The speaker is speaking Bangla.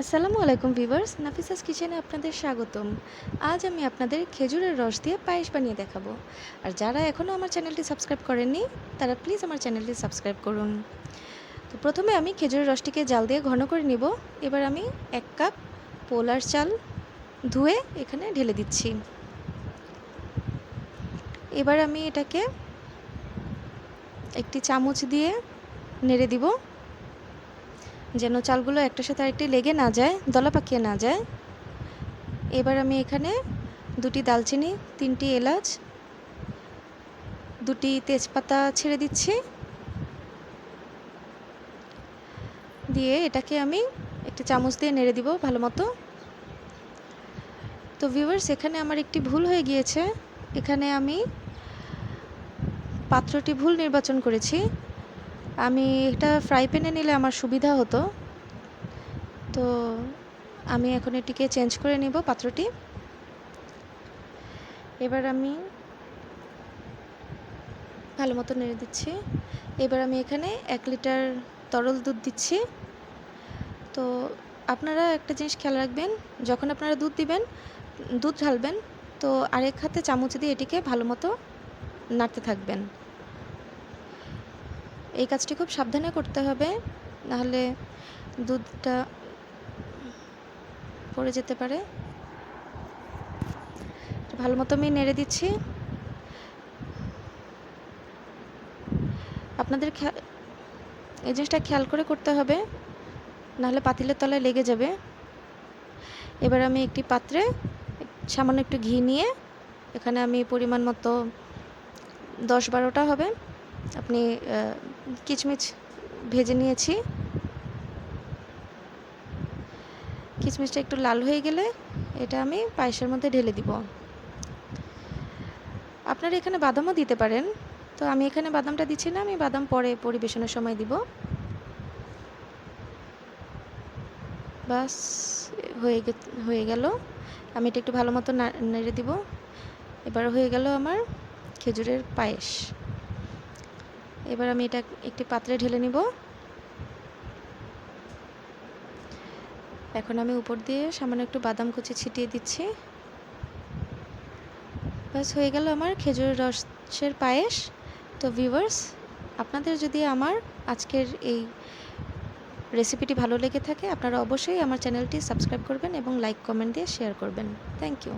আসসালামু আলাইকুম ভিউয়ার্স, নাফিসাস কিচেনে আপনাদের স্বাগতম। আজ আমি আপনাদের খেজুরের রস দিয়ে পায়েস বানিয়ে দেখাবো। আর যারা এখনও আমার চ্যানেলটি সাবস্ক্রাইব করেননি তারা প্লিজ আমার চ্যানেলটি সাবস্ক্রাইব করুন। তো প্রথমে আমি খেজুরের রসটিকে জাল দিয়ে ঘন করে নিব। এবার আমি 1 কাপ পোলার চাল ধুয়ে এখানে ঢেলে দিচ্ছি। এবার আমি এটাকে একটি চামচ দিয়ে নেড়ে দিব, যেন চালগুলো একটার সাথে আরেকটি লেগে না যায়, দলা পাকিয়ে না যায়। এবার আমি এখানে 2টি দালচিনি, 3টি এলাচ, 2টি তেজপাতা ছেড়ে দিচ্ছি। দিয়ে এটাকে আমি একটি চামচ দিয়ে নেড়ে দিব ভালো মতো। তো ভিউয়ার্স, এখানে আমার একটি ভুল হয়ে গিয়েছে। এখানে আমি পাত্রটি ভুল নির্বাচন করেছি। আমি এটা ফ্রাই প্যানে নিলে আমার সুবিধা হতো। তো আমি এখন এটিকে চেঞ্জ করে নিব পাত্রটি। এবার আমি ভালো মতো নেড়ে দিচ্ছি। এবার আমি এখানে 1 লিটার তরল দুধ দিচ্ছি। তো আপনারা একটা জিনিস খেয়াল রাখবেন, যখন আপনারা দুধ ঢালবেন, তো আরেক হাতে চামচ দিয়ে এটিকে ভালো মতো নাড়তে থাকবেন। এই কাজটি খুব সাবধানে করতে হবে, নাহলে দুধটা পড়ে যেতে পারে। ভালো মতো আমি নেড়ে দিচ্ছি। আপনাদের এই জিনিসটা খেয়াল করে করতে হবে, নাহলে পাতিলের তলায় লেগে যাবে। এবার আমি একটি পাত্রে সামান্য একটু ঘি নিয়ে এখানে আমি পরিমাণ মতো 10-12টা হবে আপনি কিশমিশ ভেজে নিয়েছি। কিশমিশটা একটু লাল হয়ে গেলে এটা আমি পায়েসের মধ্যে ঢেলে দিব। আপনারা এখানে বাদামও দিতে পারেন, তো আমি এখানে বাদামটা দিচ্ছি না, আমি বাদাম পরে পরিবেশনের সময় দিব। বাস হয়ে গেল। আমি এটা একটু ভালো মতো নেড়ে দিব। এবার হয়ে গেল আমার খেজুরের পায়েস। এবার আমি এটা একটি পাত্রে ঢেলে নিব। এখন আমি উপর দিয়ে সামান্য একটু বাদাম কুচি ছিটিয়ে দিচ্ছি। বাস হয়ে গেল আমার খেজুরের রসের পায়েস। তো ভিউয়ার্স, আপনাদের যদি আমার আজকের এই রেসিপিটি ভালো লেগে থাকে, আপনারা অবশ্যই আমার চ্যানেলটি সাবস্ক্রাইব করবেন এবং লাইক কমেন্ট দিয়ে শেয়ার করবেন। Thank you.